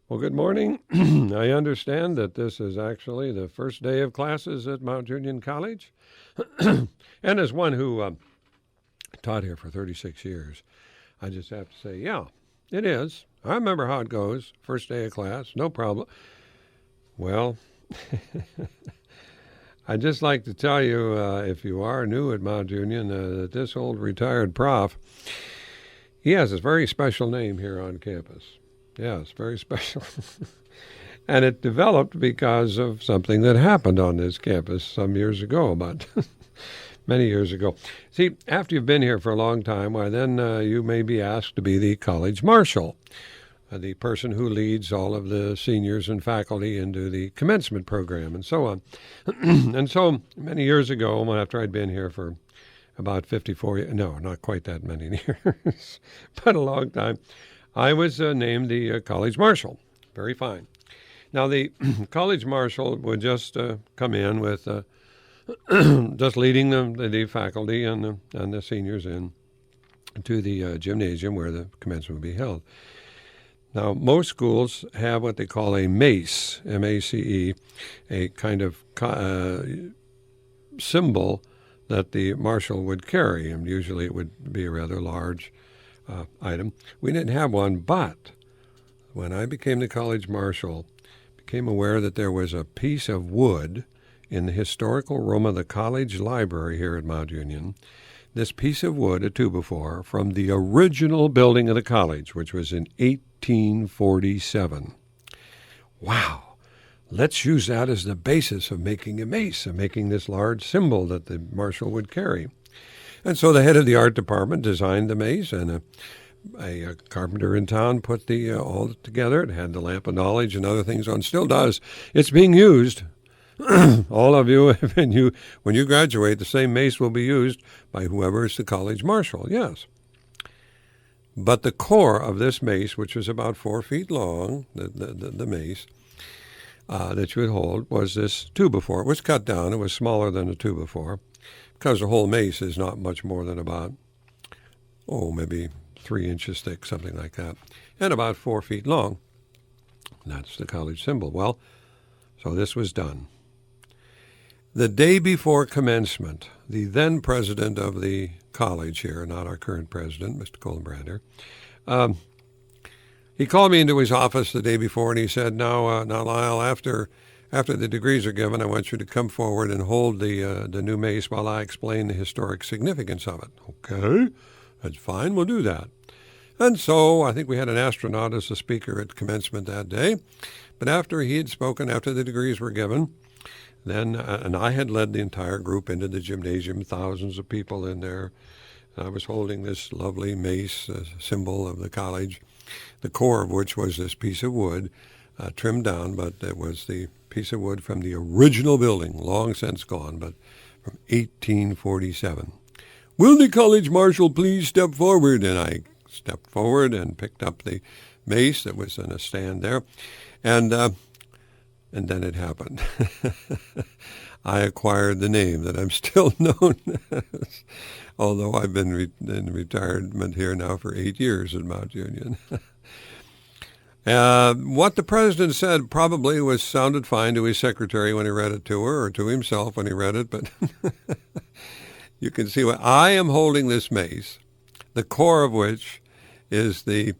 Well, good morning. I understand that this is actually the first day of classes at Mount Union College. And as one who taught here for 36 years, I just have to say, yeah, it is. I remember how it goes. First day of class, no problem. Well, I'd just like to tell you, if you are new at Mount Union, that this old retired prof, he has a very special name here on campus. Yes, very special. And it developed because of something that happened on this campus some years ago, about many years ago. See, after you've been here for a long time, why then you may be asked to be the college marshal, the person who leads all of the seniors and faculty into the commencement program and so on. And so many years ago, after I'd been here for about 54 years, no, not quite that many years, but a long time, I was named the college marshal. Very fine. Now, the college marshal would just come in with just leading the faculty and the seniors in to the gymnasium where the commencement would be held. Now, most schools have what they call a mace, M-A-C-E, a kind of symbol that the marshal would carry, and usually it would be a rather large item. We didn't have one, but when I became the college marshal, became aware that there was a piece of wood in the historical room of the college library here at Mount Union. This piece of wood, a 2x4, from the original building of the college, which was in 1847. Wow! Let's use that as the basis of making a mace, of making this large symbol that the marshal would carry. And so the head of the art department designed the mace, and a carpenter in town put the all together. It had the lamp of knowledge and other things on. Still does. It's being used. All of you, when you graduate, the same mace will be used by whoever is the college marshal. Yes. But the core of this mace, which was about 4 feet long, the mace that you would hold, was this 2x4. It was cut down. It was smaller than a 2x4. Because the whole mace is not much more than about, maybe 3 inches thick, something like that, and about 4 feet long. That's the college symbol. Well, so this was done. The day before commencement, the then president of the college here, not our current president, Mr. Colbrander, he called me into his office the day before, and he said, now Lyle, after the degrees are given, I want you to come forward and hold the new mace while I explain the historic significance of it. Okay, that's fine. We'll do that. And so I think we had an astronaut as a speaker at commencement that day. But after he had spoken, after the degrees were given, then and I had led the entire group into the gymnasium, thousands of people in there. I was holding this lovely mace, symbol of the college, the core of which was this piece of wood, trimmed down, but it was the piece of wood from the original building, long since gone, but from 1847. Will the college marshal please step forward? And I stepped forward and picked up the mace that was in a stand there, and then it happened. I acquired the name that I'm still known as, although I've been in retirement here now for 8 years at Mount Union. What the president said probably sounded fine to his secretary when he read it to her, or to himself when he read it, but you can see what I am holding this mace, the core of which is the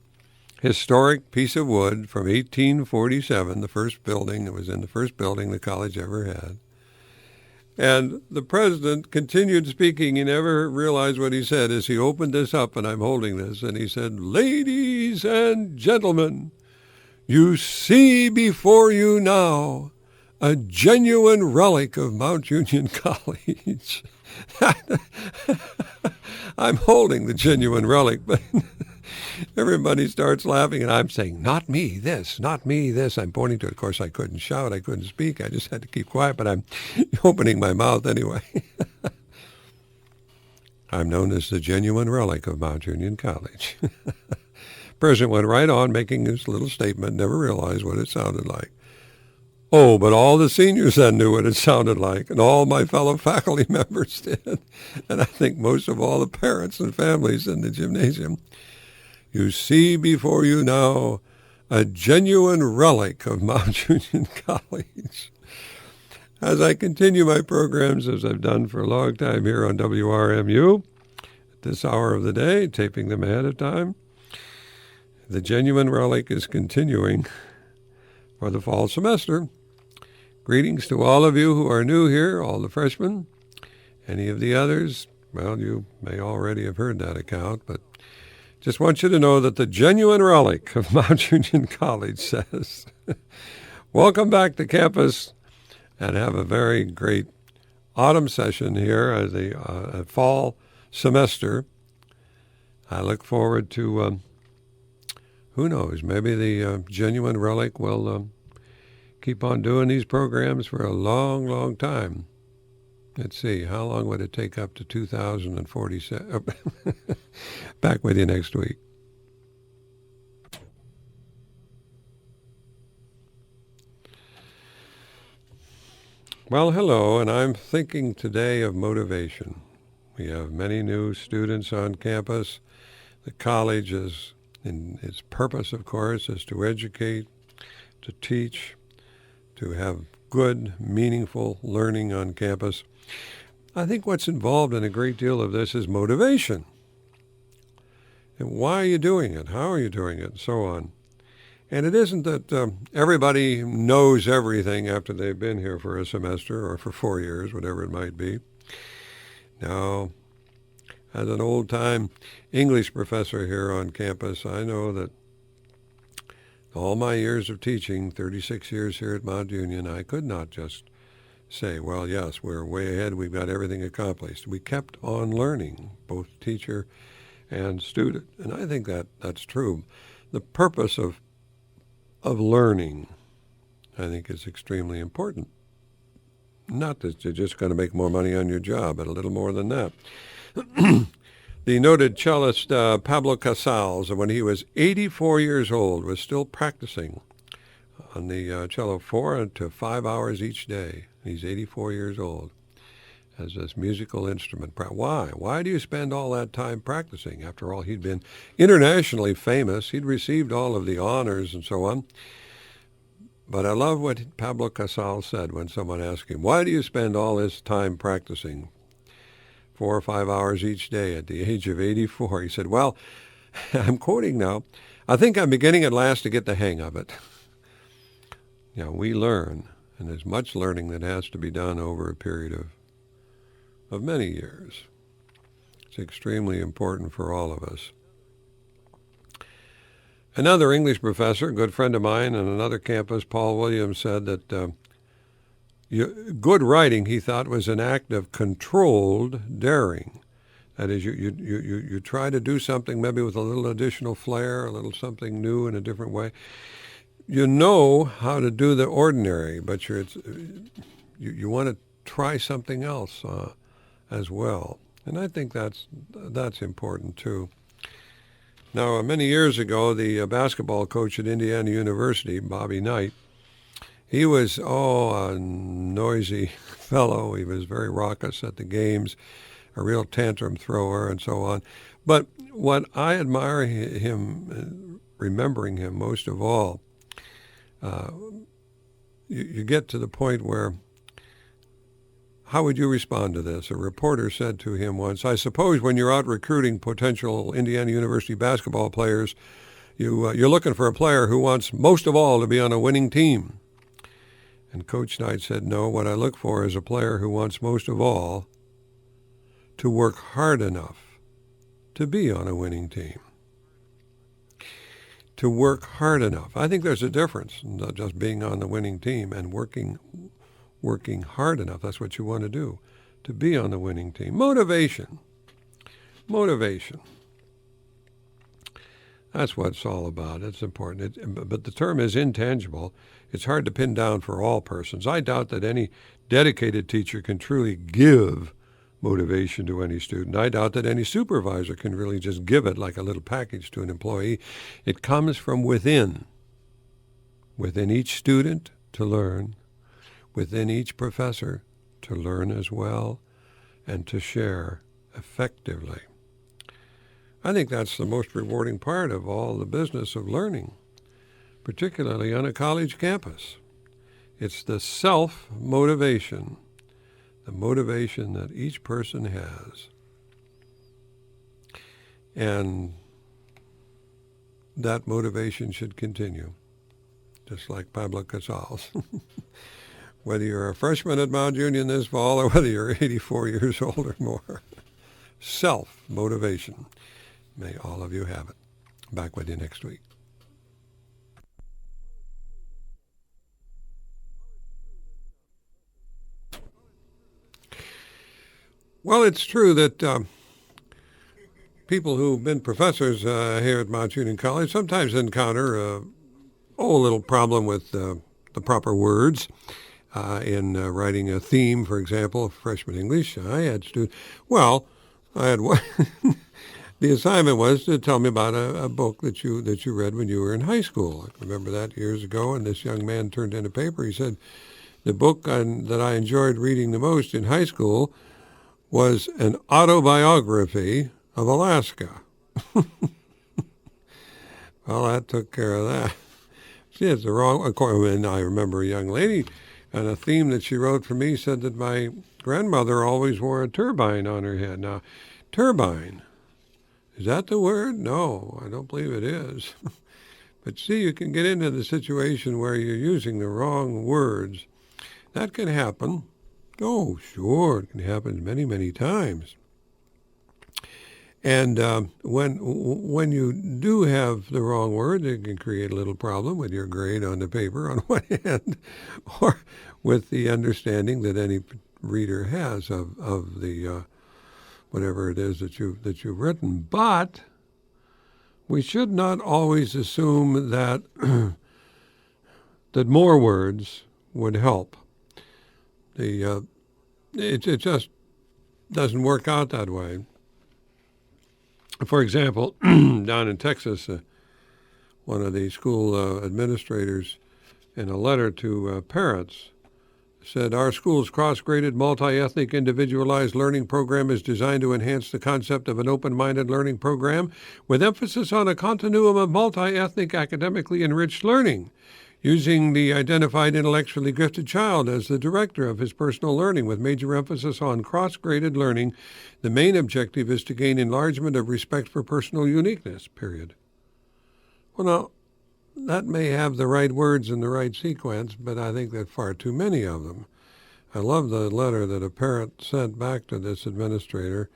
historic piece of wood from 1847, the first building. It was in the first building the college ever had. And the president continued speaking. He never realized what he said as he opened this up, and I'm holding this, and he said, "Ladies and gentlemen, you see before you now a genuine relic of Mount Union College." I'm holding the genuine relic, but everybody starts laughing, and I'm saying, not me, this, not me, this. I'm pointing to it. Of course, I couldn't shout. I couldn't speak. I just had to keep quiet, but I'm opening my mouth anyway. I'm known as the genuine relic of Mount Union College. President went right on making his little statement, never realized what it sounded like. Oh, but all the seniors then knew what it sounded like, and all my fellow faculty members did, and I think most of all the parents and families in the gymnasium. You see before you now a genuine relic of Mount Union College. As I continue my programs, as I've done for a long time here on WRMU, at this hour of the day, taping them ahead of time, the genuine relic is continuing for the fall semester. Greetings to all of you who are new here, all the freshmen. Any of the others, well, you may already have heard that account, but just want you to know that the genuine relic of Mount Union College says, welcome back to campus and have a very great autumn session here as a fall semester. I look forward to, who knows, maybe the genuine relic will keep on doing these programs for a long, long time. Let's see, how long would it take up to 2047? Back with you next week. Well, hello, and I'm thinking today of motivation. We have many new students on campus. The college is, in its purpose, of course, is to educate, to teach, to have good, meaningful learning on campus. I think what's involved in a great deal of this is motivation. And why are you doing it? How are you doing it? And so on. And it isn't that everybody knows everything after they've been here for a semester or for 4 years, whatever it might be. No. As an old-time English professor here on campus, I know that all my years of teaching, 36 years here at Mount Union, I could not just say, well, yes, we're way ahead, we've got everything accomplished. We kept on learning, both teacher and student, and I think that that's true. The purpose of learning, I think, is extremely important. Not that you're just going to make more money on your job, but a little more than that. The noted cellist Pablo Casals, when he was 84 years old, was still practicing on the cello 4 to 5 hours each day. He's 84 years old as this musical instrument. Why? Why do you spend all that time practicing? After all, he'd been internationally famous. He'd received all of the honors and so on. But I love what Pablo Casals said when someone asked him, why do you spend all this time practicing 4 or 5 hours each day at the age of 84? He said, well, I'm quoting now, I think I'm beginning at last to get the hang of it. You know, we learn, and there's much learning that has to be done over a period of many years. It's extremely important for all of us. Another English professor, a good friend of mine on another campus, Paul Williams, said that good writing, he thought, was an act of controlled daring. That is, you try to do something maybe with a little additional flair, a little something new in a different way. You know how to do the ordinary, but you want to try something else as well. And I think that's important too. Now, many years ago, the basketball coach at Indiana University, Bobby Knight, he was, a noisy fellow. He was very raucous at the games, a real tantrum thrower and so on. But what I admire him, remembering him most of all, you get to the point where, how would you respond to this? A reporter said to him once, I suppose when you're out recruiting potential Indiana University basketball players, you're looking for a player who wants most of all to be on a winning team. And Coach Knight said, no, what I look for is a player who wants most of all to work hard enough to be on a winning team. To work hard enough. I think there's a difference in not just being on the winning team and working hard enough. That's what you want to do, to be on the winning team. Motivation. That's what it's all about. It's important. But the term is intangible. It's hard to pin down for all persons. I doubt that any dedicated teacher can truly give motivation to any student. I doubt that any supervisor can really just give it like a little package to an employee. It comes from within each student to learn, within each professor to learn as well, and to share effectively. I think that's the most rewarding part of all the business of learning. particularly on a college campus. It's the self-motivation, the motivation that each person has. And that motivation should continue, just like Pablo Casals. Whether you're a freshman at Mount Union this fall or whether you're 84 years old or more. Self-motivation. May all of you have it. Back with you next week. Well, it's true that people who've been professors here at Mount Union College sometimes encounter a little problem with the proper words. In writing a theme, for example, of freshman English, I had one. The assignment was to tell me about a book that you read when you were in high school. I remember that years ago, and this young man turned in a paper. He said, the book that I enjoyed reading the most in high school was an autobiography of Alaska. Well, that took care of that. See, it's the wrong. And I remember a young lady, and a theme that she wrote for me said that my grandmother always wore a turbine on her head. Now, turbine, is that the word? No, I don't believe it is. But see, you can get into the situation where you're using the wrong words. That can happen. Oh, sure, it can happen many, many times. And when you do have the wrong word, it can create a little problem with your grade on the paper on one hand, or with the understanding that any reader has of the whatever it is that you've written. But we should not always assume that that more words would help. It just doesn't work out that way. For example, down in Texas, one of the school administrators, in a letter to parents, said, our school's cross-graded, multi-ethnic, individualized learning program is designed to enhance the concept of an open-minded learning program with emphasis on a continuum of multi-ethnic, academically enriched learning, using the identified intellectually gifted child as the director of his personal learning with major emphasis on cross-graded learning. The main objective is to gain enlargement of respect for personal uniqueness, period. Well, now, that may have the right words in the right sequence, but I think there are far too many of them. I love the letter that a parent sent back to this administrator.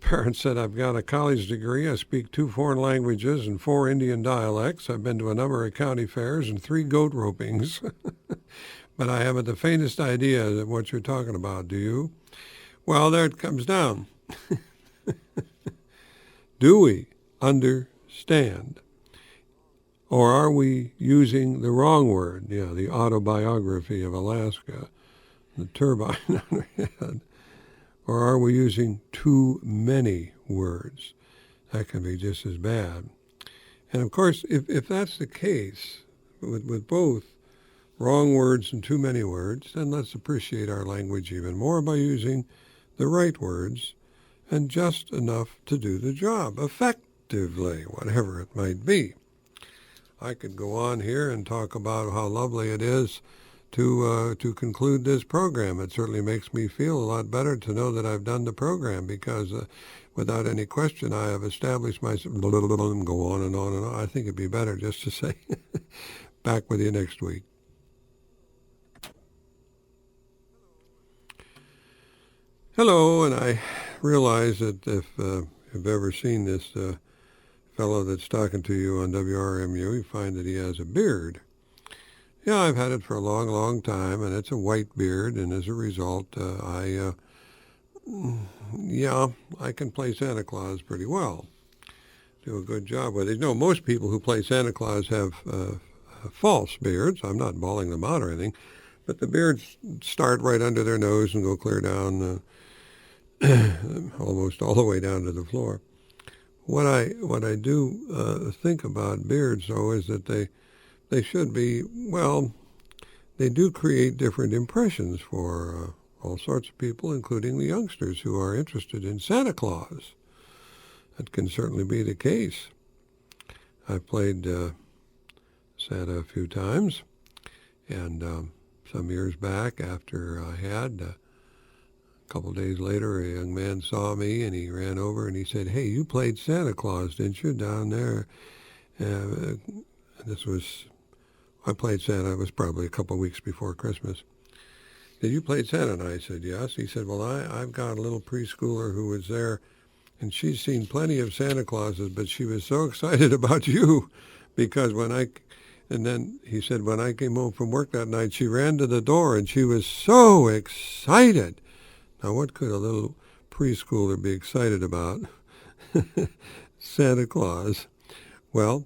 Parent said, I've got a college degree, I speak 2 foreign languages and 4 Indian dialects. I've been to a number of county fairs and 3 goat ropings. But I haven't the faintest idea of what you're talking about, do you? Well, there it comes down. Do we understand? Or are we using the wrong word? Yeah, the autobiography of Alaska, the turbine on her head. Or are we using too many words? That can be just as bad. And of course, if that's the case, with both wrong words and too many words, then let's appreciate our language even more by using the right words and just enough to do the job effectively, whatever it might be. I could go on here and talk about how lovely it is to conclude this program. It certainly makes me feel a lot better to know that I've done the program because without any question I have established myself, and go on and on and on. I think it'd be better just to say back with you next week. Hello, and I realize that if you've ever seen this fellow that's talking to you on WRMU, you find that he has a beard. Yeah, I've had it for a long, long time, and it's a white beard, and as a result, I can play Santa Claus pretty well. Do a good job with it. You know, most people who play Santa Claus have false beards. I'm not bawling them out or anything, but the beards start right under their nose and go clear down almost all the way down to the floor. What I do think about beards, though, is that they should be, well, they do create different impressions for all sorts of people, including the youngsters who are interested in Santa Claus. That can certainly be the case. I played Santa a few times. And some years back, after I had, a couple days later, a young man saw me and he ran over and he said, "Hey, you played Santa Claus, didn't you, down there?" I played Santa. It was probably a couple of weeks before Christmas. "Did you play Santa?" And I said, "Yes." He said, "Well, I've got a little preschooler who was there, and she's seen plenty of Santa Clauses, but she was so excited about you because and then he said, when I came home from work that night, she ran to the door and she was so excited." Now, what could a little preschooler be excited about? Santa Claus. Well,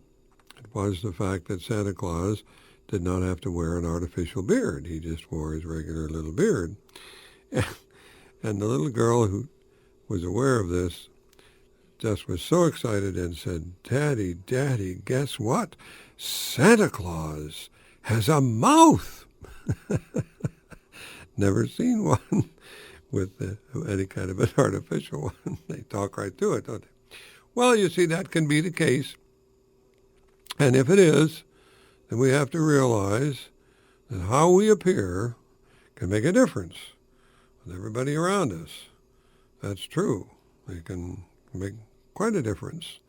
it was the fact that Santa Claus did not have to wear an artificial beard. He just wore his regular little beard. And the little girl who was aware of this just was so excited and said, "Daddy, Daddy, guess what? Santa Claus has a mouth." Never seen one with any kind of an artificial one. They talk right through it, don't they? Well, you see, that can be the case. And if it is, then we have to realize that how we appear can make a difference with everybody around us. That's true. They can make quite a difference,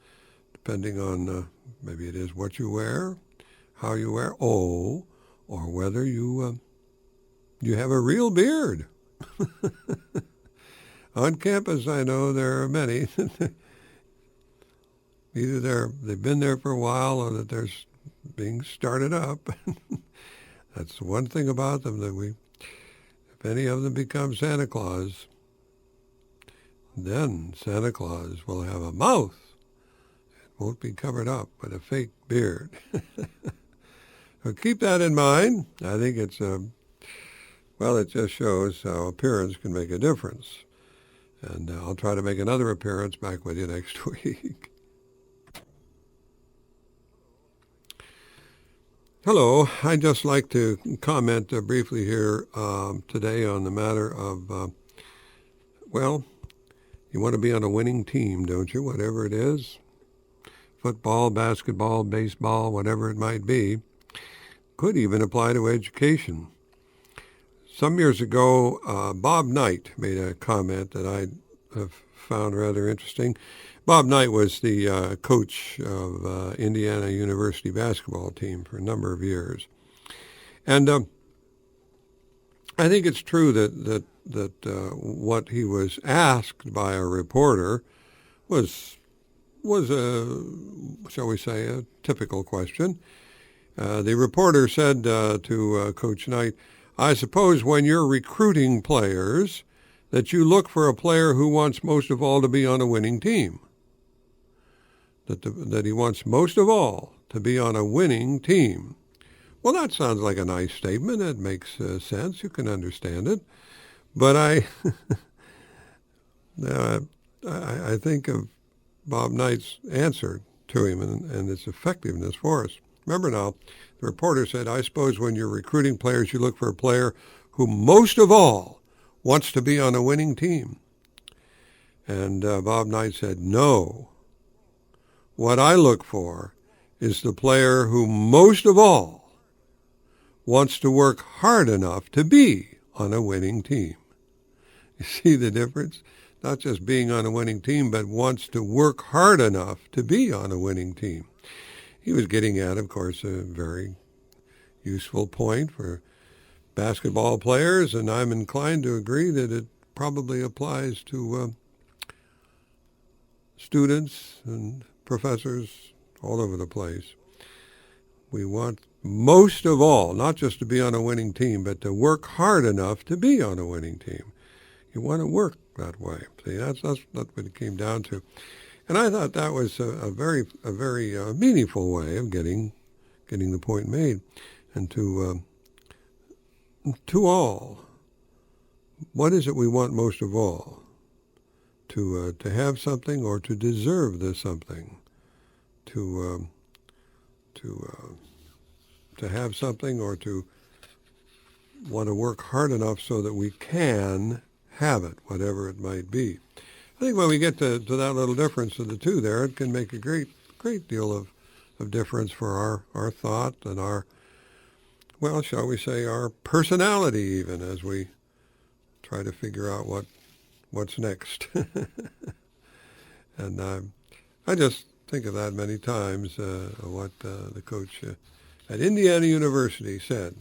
depending on maybe it is what you wear, how you wear, or whether you have a real beard. On campus, I know there are many. Either they've been there for a while or that they're being started up. That's one thing about them, that if any of them become Santa Claus, then Santa Claus will have a mouth. It won't be covered up with a fake beard. So keep that in mind. I think it just shows how appearance can make a difference. And I'll try to make another appearance back with you next week. Hello. I'd just like to comment briefly here today on the matter of, you want to be on a winning team, don't you? Whatever it is, football, basketball, baseball, whatever it might be. Could even apply to education. Some years ago, Bob Knight made a comment that I have found rather interesting. Bob Knight was the coach of Indiana University basketball team for a number of years. And I think it's true that what he was asked by a reporter was a, shall we say, a typical question. The reporter said to Coach Knight, "I suppose when you're recruiting players that you look for a player who wants most of all to be on a winning team." That he wants most of all to be on a winning team. Well, that sounds like a nice statement. It makes sense. You can understand it. But I think of Bob Knight's answer to him and its effectiveness for us. Remember now, the reporter said, "I suppose when you're recruiting players, you look for a player who most of all wants to be on a winning team." And Bob Knight said, "No. What I look for is the player who most of all wants to work hard enough to be on a winning team." You see the difference? Not just being on a winning team, but wants to work hard enough to be on a winning team. He was getting at, of course, a very useful point for basketball players, and I'm inclined to agree that it probably applies to students and professors all over the place. We want most of all, not just to be on a winning team, but to work hard enough to be on a winning team. You want to work that way. See, that's what it came down to. And I thought that was a very meaningful way of getting the point made. And to all, what is it we want most of all? To have something or to deserve the something? To have something or to want to work hard enough so that we can have it, whatever it might be. I think when we get to that little difference of the two there, it can make a great deal of of difference for our thought and our, well, shall we say, our personality even, as we try to figure out what's next. And I just think of that many times, what the coach at Indiana University said.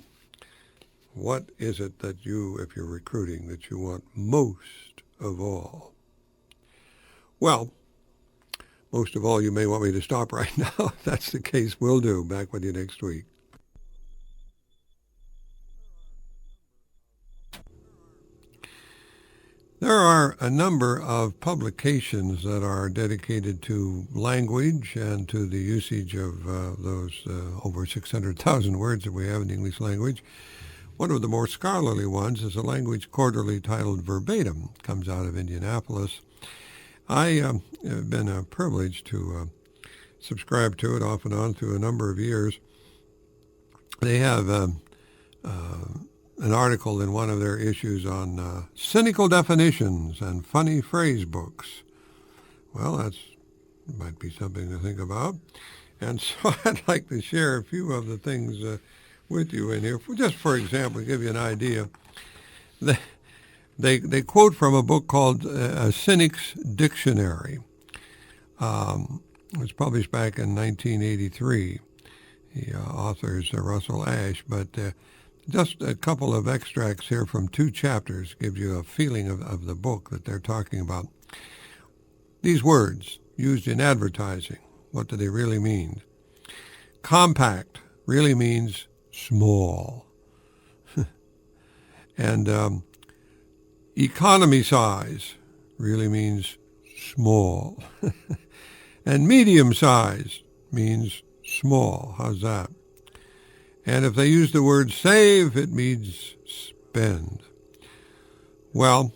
What is it that you, if you're recruiting, that you want most of all? Well, most of all, you may want me to stop right now. If that's the case, will do. Back with you next week. There are a number of publications that are dedicated to language and to the usage of those over 600,000 words that we have in the English language. One of the more scholarly ones is a language quarterly titled Verbatim. It comes out of Indianapolis. I have been privileged to subscribe to it off and on through a number of years. They have an article in one of their issues on cynical definitions and funny phrase books. Well, that might be something to think about. And so I'd like to share a few of the things with you in here. Just for example, to give you an idea, they quote from a book called A Cynic's Dictionary. It was published back in 1983. The author is Russell Ash, but just a couple of extracts here from 2 chapters gives you a feeling of the book that they're talking about. These words used in advertising, what do they really mean? Compact really means small. And economy size really means small. And medium size means small. How's that? And if they use the word save, it means spend. Well,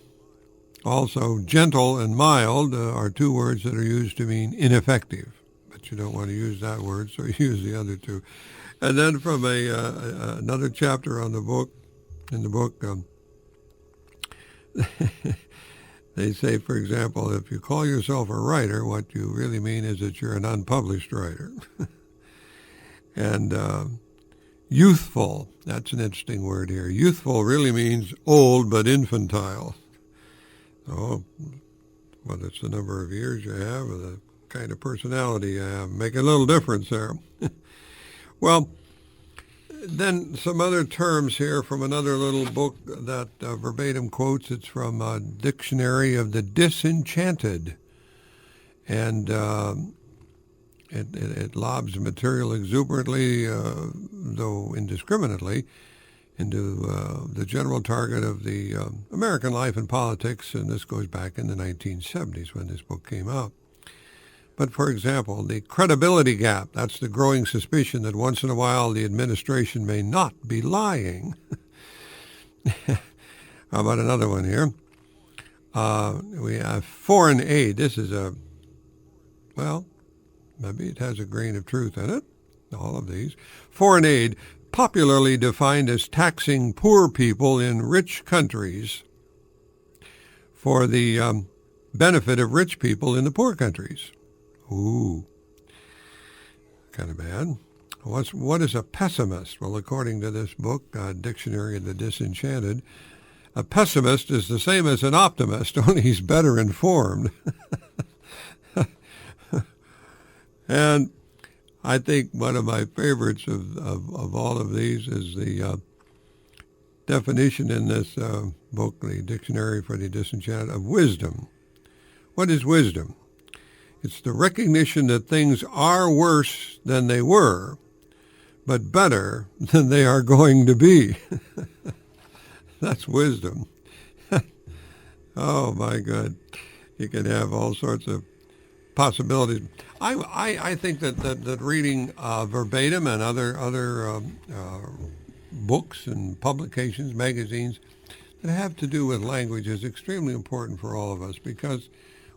also gentle and mild are 2 words that are used to mean ineffective. But you don't want to use that word, so use the other 2. And then from another chapter on the book, they say, for example, if you call yourself a writer, what you really mean is that you're an unpublished writer. And youthful, that's an interesting word here. Youthful really means old but infantile. So whether it's the number of years you have or the kind of personality you have, make a little difference there. Well, then some other terms here from another little book that Verbatim quotes. It's from a Dictionary of the Disenchanted. And it lobs material exuberantly, though indiscriminately, into the general target of the American life and politics, and this goes back in the 1970s when this book came out. But for example, the credibility gap, that's the growing suspicion that once in a while the administration may not be lying. How about another one here? We have foreign aid. This is maybe it has a grain of truth in it, all of these. Foreign aid, popularly defined as taxing poor people in rich countries for the benefit of rich people in the poor countries. Ooh, kind of bad. What is a pessimist? Well, according to this book, Dictionary of the Disenchanted, a pessimist is the same as an optimist, only he's better informed. And I think one of my favorites of all of these is the definition in this book, the Dictionary for the Disenchanted, of wisdom. What is wisdom? It's the recognition that things are worse than they were, but better than they are going to be. That's wisdom. Oh, my God. You can have all sorts of possibilities. I think that reading Verbatim and other books and publications, magazines, that have to do with language is extremely important for all of us, because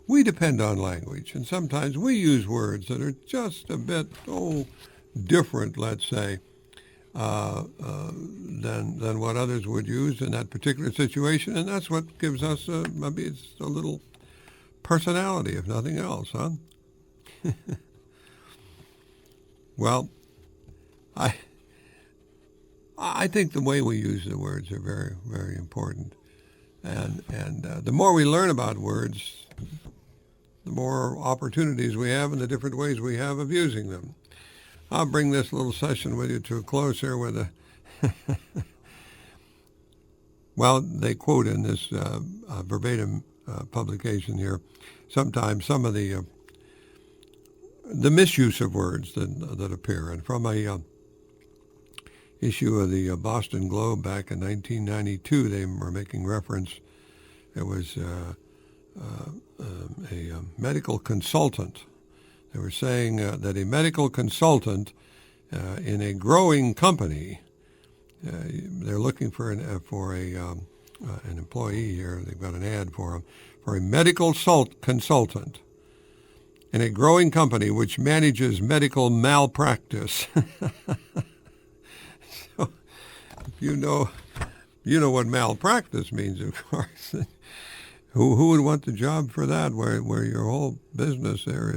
we depend on language, and sometimes we use words that are just a bit different, let's say, than what others would use in that particular situation, and that's what gives us maybe it's a little personality, if nothing else, huh? Well, I think the way we use the words are very, very important. And the more we learn about words, the more opportunities we have and the different ways we have of using them. I'll bring this little session with you to a close here with a... Well, they quote in this verbatim publication here sometimes some of the misuse of words that appear. And from a issue of the Boston Globe back in 1992, they were making reference. It was a medical consultant. They were saying that a medical consultant in a growing company, they're looking for an employee here. They've got an ad for him for a medical consultant in a growing company which manages medical malpractice. So, if you know what malpractice means, of course. Who would want the job for that, where your whole business there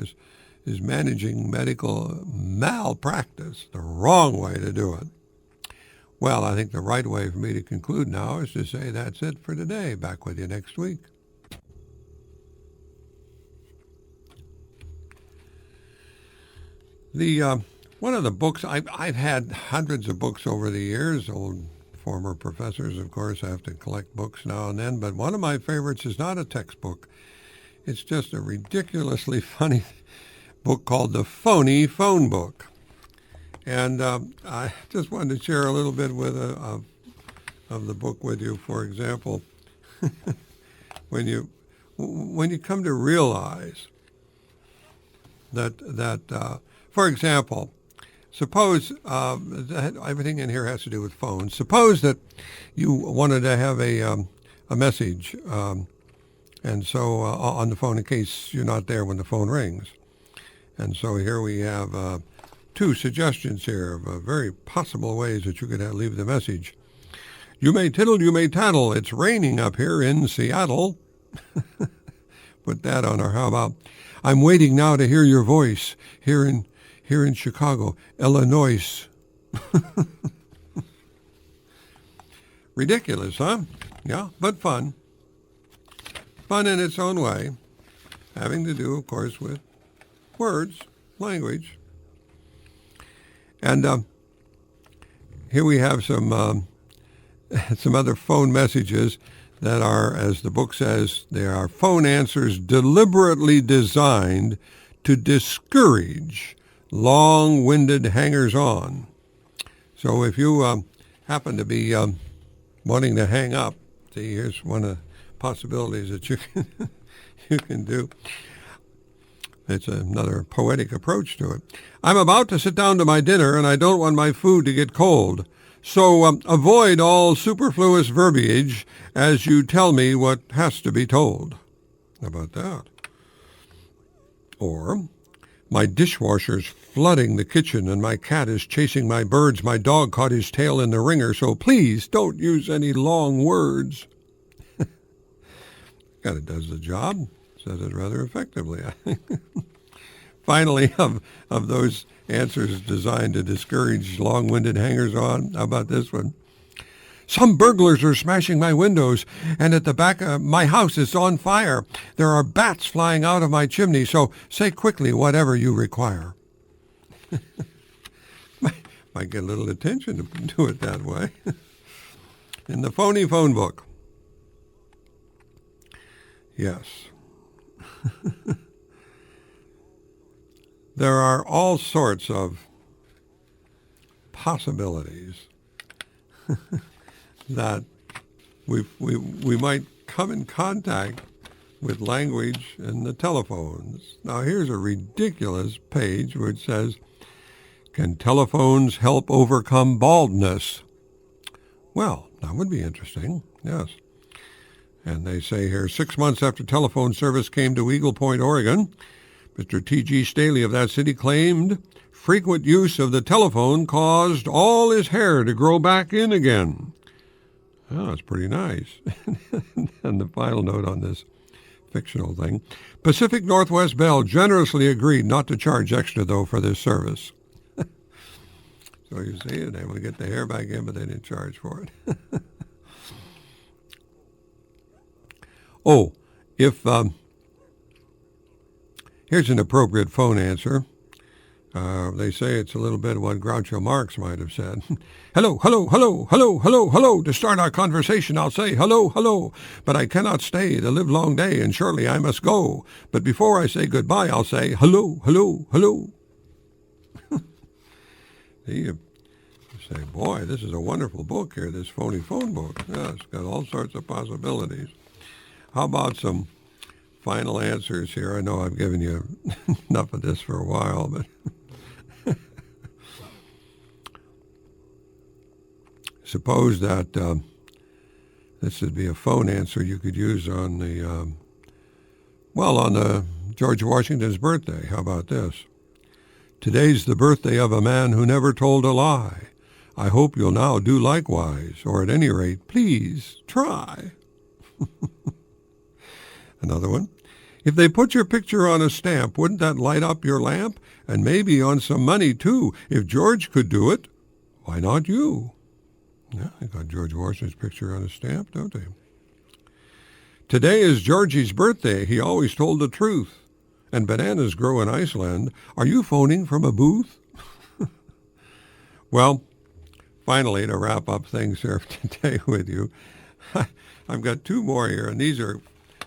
is managing medical malpractice, the wrong way to do it? Well, I think the right way for me to conclude now is to say that's it for today. Back with you next week. One of the books, I've had hundreds of books over the years. Old former professors, of course, have to collect books now and then, but one of my favorites is not a textbook. It's just a ridiculously funny book called The Phony Phone Book. And I just wanted to share a little bit of the book with you. For example, when you come to realize that for example, suppose everything in here has to do with phones. Suppose that you wanted to have a message, and so on the phone in case you're not there when the phone rings. And so here we have two suggestions here of very possible ways that you could leave the message. You may tittle, you may tattle. It's raining up here in Seattle. Put that on. Or how about, I'm waiting now to hear your voice here in Chicago, Illinois. Ridiculous, huh? Yeah, but fun. Fun in its own way, having to do, of course, with words, language. And here we have some other phone messages that are, as the book says, they are phone answers deliberately designed to discourage long-winded hangers-on. So if you happen to be wanting to hang up, see, here's one of the possibilities that you can do. It's another poetic approach to it. I'm about to sit down to my dinner, and I don't want my food to get cold. So avoid all superfluous verbiage as you tell me what has to be told. How about that? Or, my dishwasher's flooding the kitchen, and my cat is chasing my birds. My dog caught his tail in the ringer, so please don't use any long words. Kind of does the job. Says it rather effectively, I think. Finally, of those answers designed to discourage long-winded hangers-on, how about this one? Some burglars are smashing my windows, and at the back of my house is on fire. There are bats flying out of my chimney, so say quickly whatever you require. Might get a little attention to do it that way. In the Phony Phone Book. Yes. There are all sorts of possibilities that we might come in contact with language in the telephones. Now here's a ridiculous page which says, can telephones help overcome baldness? Well, that would be interesting, yes. And they say here, 6 months after telephone service came to Eagle Point, Oregon, Mr. T.G. Staley of that city claimed frequent use of the telephone caused all his hair to grow back in again. Oh, that's pretty nice. And the final note on this fictional thing, Pacific Northwest Bell generously agreed not to charge extra, though, for this service. So you see, they would get the hair back in, but they didn't charge for it. Oh, if here's an appropriate phone answer. They say it's a little bit what Groucho Marx might have said. Hello, hello, hello, hello, hello, hello. To start our conversation, I'll say hello, hello. But I cannot stay the livelong day, and surely I must go. But before I say goodbye, I'll say hello, hello, hello. You say, boy, this is a wonderful book here, this phony phone book. Yeah, it's got all sorts of possibilities. How about some final answers here? I know I've given you enough of this for a while, but suppose that this would be a phone answer you could use on the, on the George Washington's birthday. How about this? Today's the birthday of a man who never told a lie. I hope you'll now do likewise, or at any rate, please try. Another one. If they put your picture on a stamp, wouldn't that light up your lamp? And maybe on some money, too. If George could do it, why not you? Yeah, they got George Washington's picture on a stamp, don't they? Today is Georgie's birthday. He always told the truth. And bananas grow in Iceland. Are you phoning from a booth? Well, finally, to wrap up things here today with you, I've got two more here, and these are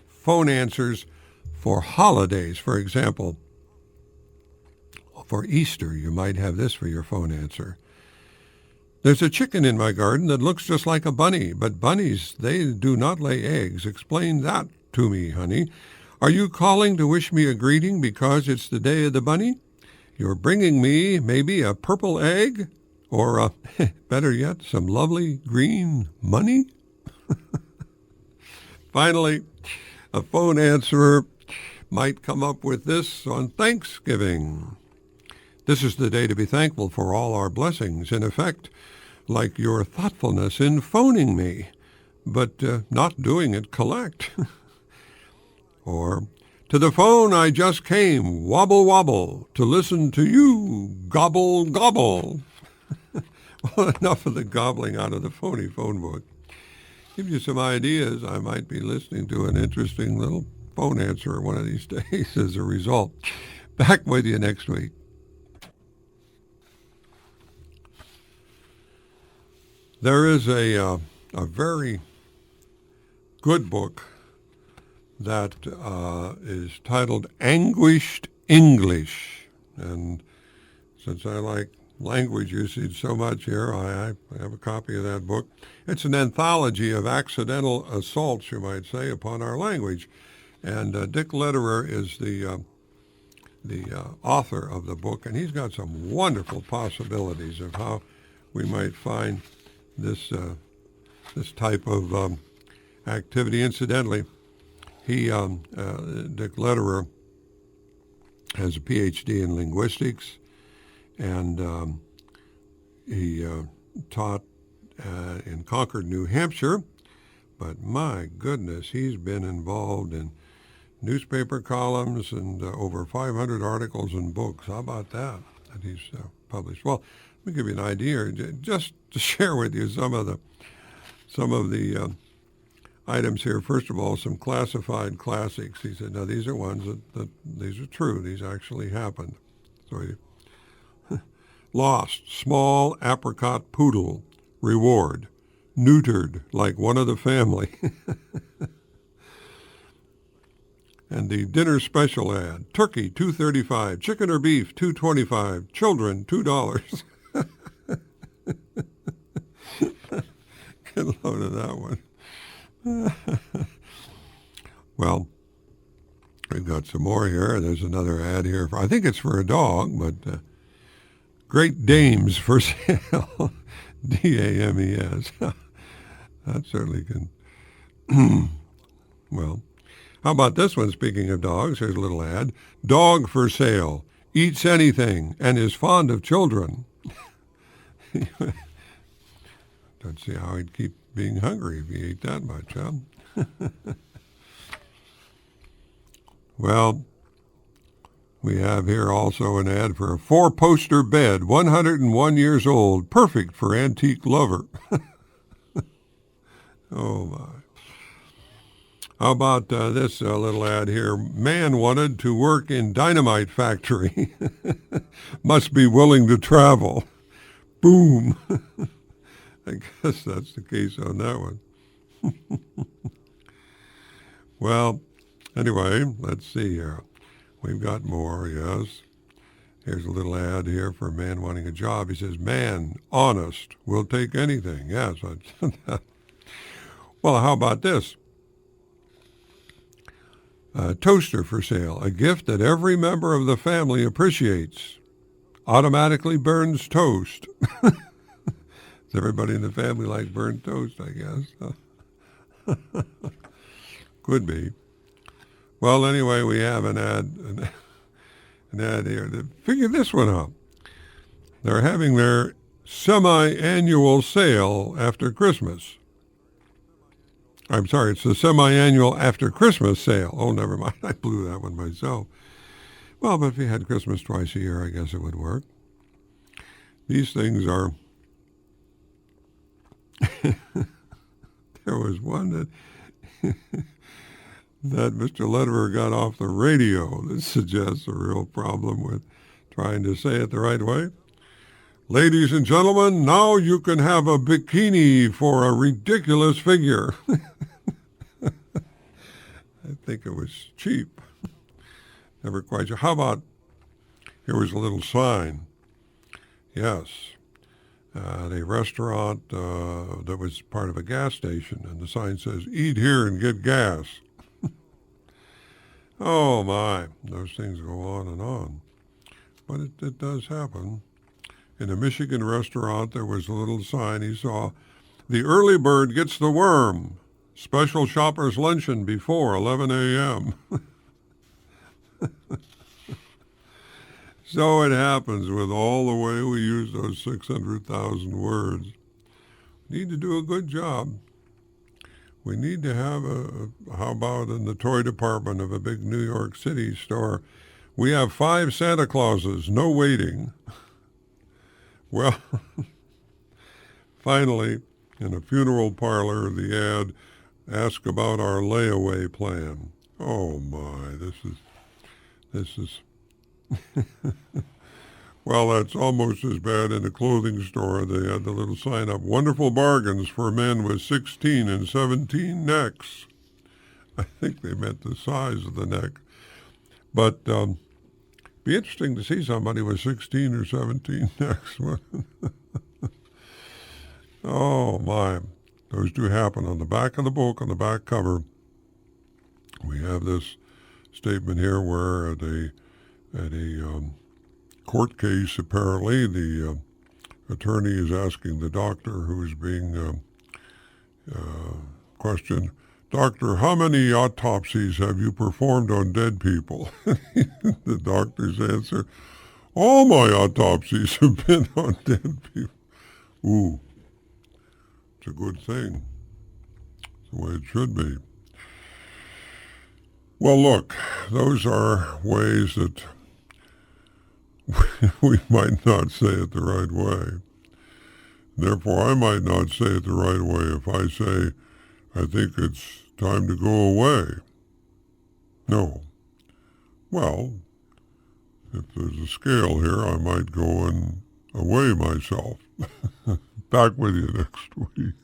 phone answers for holidays. For example, for Easter, you might have this for your phone answer. There's a chicken in my garden that looks just like a bunny, but bunnies, they do not lay eggs. Explain that to me, honey. Are you calling to wish me a greeting because it's the day of the bunny? You're bringing me maybe a purple egg? Or, better yet, some lovely green money? Finally, a phone answerer might come up with this on Thanksgiving. This is the day to be thankful for all our blessings. In effect, like your thoughtfulness in phoning me, but not doing it collect. Or, to the phone I just came, wobble wobble, to listen to you, gobble gobble. Well, enough of the gobbling out of the phony phone book. Give you some ideas. I might be listening to an interesting little phone answer one of these days as a result. Back with you next week. There is a very good book that is titled Anguished English. And since I like language usage so much here, I have a copy of that book. It's an anthology of accidental assaults, you might say, upon our language. And Dick Lederer is the author of the book, and he's got some wonderful possibilities of how we might find this type of activity. Incidentally, Dick Lederer has a PhD in linguistics, and he taught in Concord, New Hampshire. But my goodness, he's been involved in newspaper columns and over 500 articles and books. How about that he's published? Well, let me give you an idea, just to share with you some of the items here. First of all, some classified classics. He said, now these are ones that these are true. These actually happened. So lost, small apricot poodle, reward, neutered like one of the family. And the dinner special ad, turkey, $2.35, chicken or beef, $2.25, children, $2. Get a load of that one. Well, we've got some more here. There's another ad here. I think it's for a dog, but Great Dames for sale. D-A-M-E-S. That certainly can. Well, how about this one? Speaking of dogs, here's a little ad. Dog for sale. Eats anything and is fond of children. Don't see how he'd keep being hungry if he ate that much, huh? We have here also an ad for a 4-poster bed, 101 years old, perfect for antique lover. Oh, my. How about this little ad here? Man wanted to work in dynamite factory. Must be willing to travel. Boom. I guess that's the case on that one. Well, anyway, let's see here. We've got more, yes. Here's a little ad here for a man wanting a job. He says, man, honest, will take anything. Yes. Well, how about this? A toaster for sale, a gift that every member of the family appreciates. Automatically burns toast. Does everybody in the family like burnt toast, I guess? Could be. Well, anyway, we have an ad here. Figure this one out. They're having their semi-annual sale after Christmas. I'm sorry, it's the semi-annual after Christmas sale. Oh, never mind. I blew that one myself. Well, but if you had Christmas twice a year, I guess it would work. These things are... There was one that that Mr. Lederer got off the radio that suggests a real problem with trying to say it the right way. Ladies and gentlemen, now you can have a bikini for a ridiculous figure. I think it was cheap. Never quite sure. How about, here was a little sign. Yes. A restaurant that was part of a gas station, and the sign says, eat here and get gas. Oh, my. Those things go on and on. But it does happen. In a Michigan restaurant, there was a little sign he saw, the early bird gets the worm. Special shoppers luncheon before 11 a.m. So it happens with all the way we use those 600,000 words. We need to do a good job. We need to have how about in the toy department of a big New York City store, we have 5 Santa Clauses, no waiting. Well, finally, in a funeral parlor, the ad, ask about our layaway plan. Oh my, this is, well, that's almost as bad in a clothing store. They had the little sign up, wonderful bargains for men with 16 and 17 necks. I think they meant the size of the neck. But be interesting to see somebody with 16 or 17 necks. Oh, my. Those do happen. On the back of the book, on the back cover, we have this statement here where at a court case, apparently, the attorney is asking the doctor who's being questioned, Doctor, how many autopsies have you performed on dead people? The doctor's answer, all my autopsies have been on dead people. Ooh, it's a good thing. It's the way it should be. Well, look, those are ways that we might not say it the right way. Therefore, I might not say it the right way if I say, I think it's time to go away. No. Well, if there's a scale here, I might go and away myself. Back with you next week.